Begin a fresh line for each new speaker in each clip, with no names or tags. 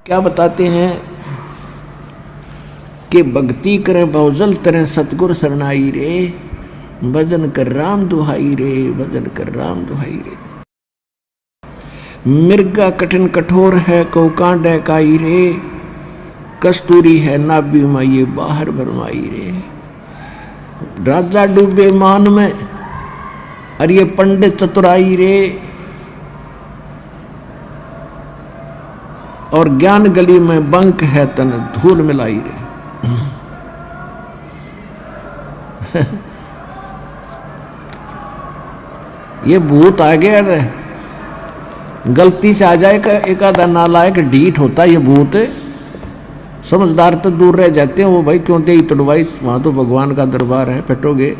क्या बताते हैं कि भक्ति करें बहुजल तरह सतगुर शरणाई रे, भजन कर राम दुहाई रे, भजन कर राम दुहाई रे। मिर्गा कठिन कठोर है कौका डहकाई रे, कस्तूरी है नाभि में ये बाहर भरमाई रे। राजा डूबे मान में और ये पंडित चतुराई रे, और ज्ञान गली में बंक है तन धूल मिलाई रे। ये भूत आ गया रे, गलती से आ जाएगा एक आधा नालायक ढीठ होता है ये भूत। समझदार तो दूर रह जाते हैं, वो भाई क्यों दे तोड़वाई, वहां तो भगवान का दरबार है, पिटोगे।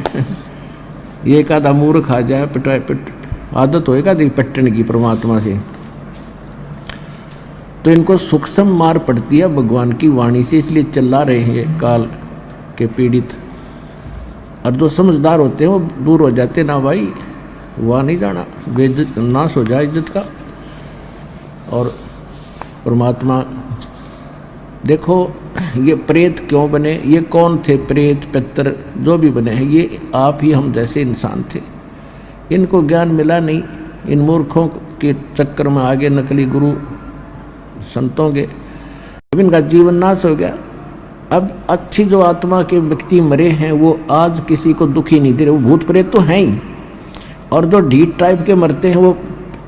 ये एक आधा मूर्ख आ जाए पिटाए पिट, आदत होएगा दी पट्टन की परमात्मा से, तो इनको सूक्ष्म मार पड़ती है भगवान की वाणी से, इसलिए चिल्ला रहे हैं काल के पीड़ित। और जो समझदार होते हैं वो दूर हो जाते, ना भाई वहाँ नहीं जाना, बेइज्जत नाश हो जाए इज्जत का। और परमात्मा देखो ये प्रेत क्यों बने, ये कौन थे प्रेत पितर जो भी बने हैं, ये आप ही हम जैसे इंसान थे। इनको ज्ञान मिला नहीं, इन मूर्खों के चक्कर में आगे नकली गुरु संतों के, अब इनका जीवन नाश हो गया। अब अच्छी जो आत्मा के व्यक्ति मरे हैं वो आज किसी को दुखी नहीं दे रहे, वो भूत प्रेत तो हैं ही, और जो ढीठ टाइप के मरते हैं वो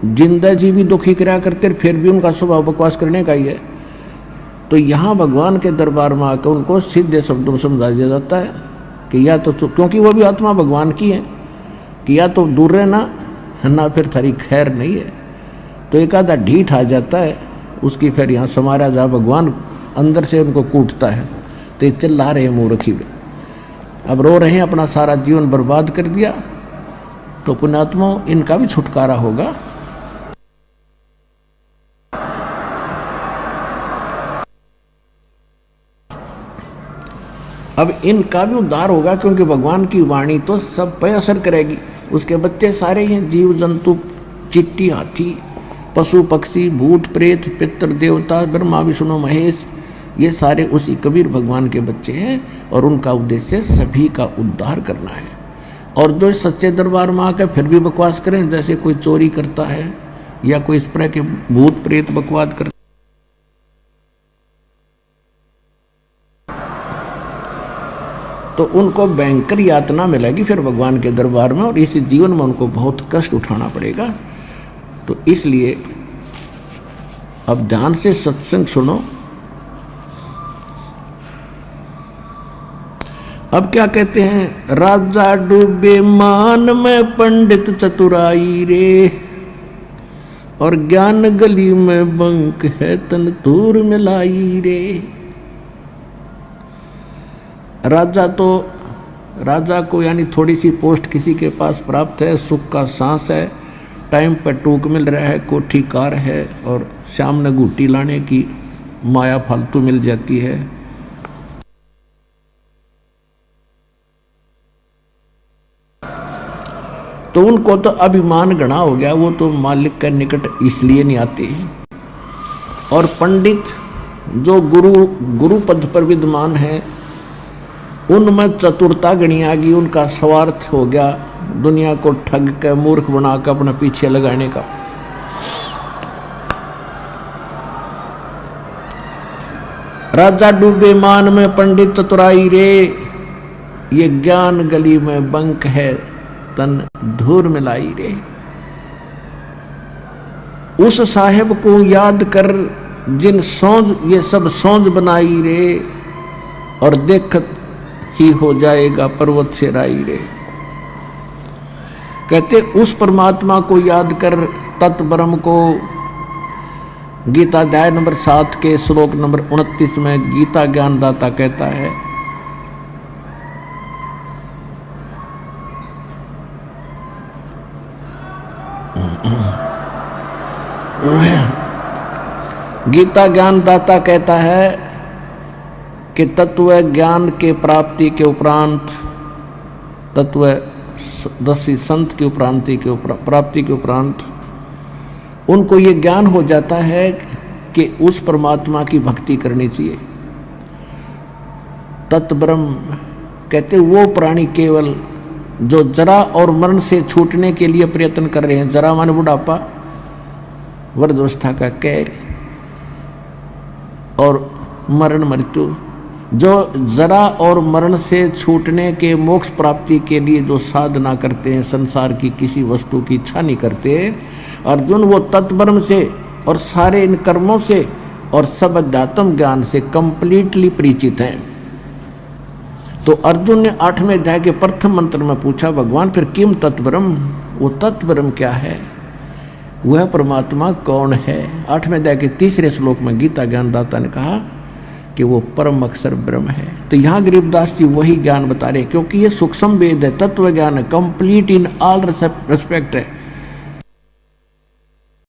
जिंदा जी भी दुखी कराया करते, फिर भी उनका स्वभाव बकवास करने का ही है। तो यहाँ भगवान के दरबार में आकर उनको सीधे शब्दों में समझा दिया जाता है कि या तो, क्योंकि वो भी आत्मा भगवान की है, कि या तो दूर रहना ना फिर थारी खैर नहीं है। तो एक आधा ढीठ आ जाता है, उसकी फिर यहाँ समारा जा भगवान अंदर से उनको कूटता है। तो ये चिल्ला रहे हैं मूर्खी में, अब रो रहे हैं, अपना सारा जीवन बर्बाद कर दिया। तो पुण्यात्मा इनका भी छुटकारा होगा। अब इनका भी उद्धार होगा, क्योंकि भगवान की वाणी तो सब पे असर करेगी। उसके बच्चे सारे हैं, जीव जंतु, चिट्टी, हाथी, पशु पक्षी, भूत प्रेत, पितर देवता, ब्रह्मा विष्णु महेश, ये सारे उसी कबीर भगवान के बच्चे हैं। और उनका उद्देश्य सभी का उद्धार करना है। और जो सच्चे दरबार में आकर फिर भी बकवास करें, जैसे कोई चोरी करता है या कोई इस तरह के भूत प्रेत बकवास करता, तो उनको भयंकर यातना मिलेगी फिर भगवान के दरबार में, और इस जीवन में उनको बहुत कष्ट उठाना पड़ेगा। तो इसलिए अब ध्यान से सत्संग सुनो। अब क्या कहते हैं, राजा डूबे मान में पंडित चतुराई रे, और ज्ञान गली में बंक है तन दूर मिलाई रे। राजा को यानी थोड़ी सी पोस्ट किसी के पास प्राप्त है, सुख का सांस है, टाइम पर टूक मिल रहा है, कोठी कार है, और शाम न घूटी लाने की माया फालतू मिल जाती है। तो उनको तो अभिमान घना हो गया, वो तो मालिक के निकट इसलिए नहीं आते। और पंडित जो गुरु पद पर विद्यमान है, उनमें चतुरता गणी आ गई, उनका स्वार्थ हो गया दुनिया को ठग के मूर्ख बनाकर अपने पीछे लगाने का। राजा डूबे मान में पंडित चतुराई रे, ये ज्ञान गली में बंक है तन धूर मिलाई रे। उस साहेब को याद कर जिन सौंज ये सब सौंज बनाई रे, और देखत ही हो जाएगा पर्वत से राई रे। कहते उस परमात्मा को याद कर, तत् ब्रह्म को। गीता अध्याय नंबर 7 के श्लोक नंबर 29 में गीता ज्ञानदाता कहता है, गीता ज्ञानदाता कहता है कि तत्व ज्ञान के प्राप्ति के उपरांत, तत्वदर्शी संत की प्राप्ति के उपरांत उनको ये ज्ञान हो जाता है कि उस परमात्मा की भक्ति करनी चाहिए। तत्ब्रह्म कहते वो प्राणी केवल जो जरा और मरण से छूटने के लिए प्रयत्न कर रहे हैं। जरा माने बुढ़ापा, वृद्धावस्था का कहर, और मरण मृत्यु। जो जरा और मरण से छूटने के मोक्ष प्राप्ति के लिए जो साधना करते हैं, संसार की किसी वस्तु की इच्छा नहीं करते अर्जुन, वो तत्ब्रह्म से और सारे इन कर्मों से और सब अध्यात्म ज्ञान से कंप्लीटली परिचित हैं। तो अर्जुन ने 8वें अध्याय के प्रथम मंत्र में पूछा, भगवान फिर किम तत्ब्रह्म, वो तत्ब्रह्म क्या है, वह परमात्मा कौन है। 8वें अध्याय के 3रे श्लोक में गीता ज्ञानदाता ने कहा कि वो परम अक्षर ब्रह्म है। तो यहाँ गरीबदास जी वही ज्ञान बता रहे, क्योंकि ये सूक्ष्म वेद है, तत्व ज्ञान है, कंप्लीट इन ऑल रेस्पेक्ट है।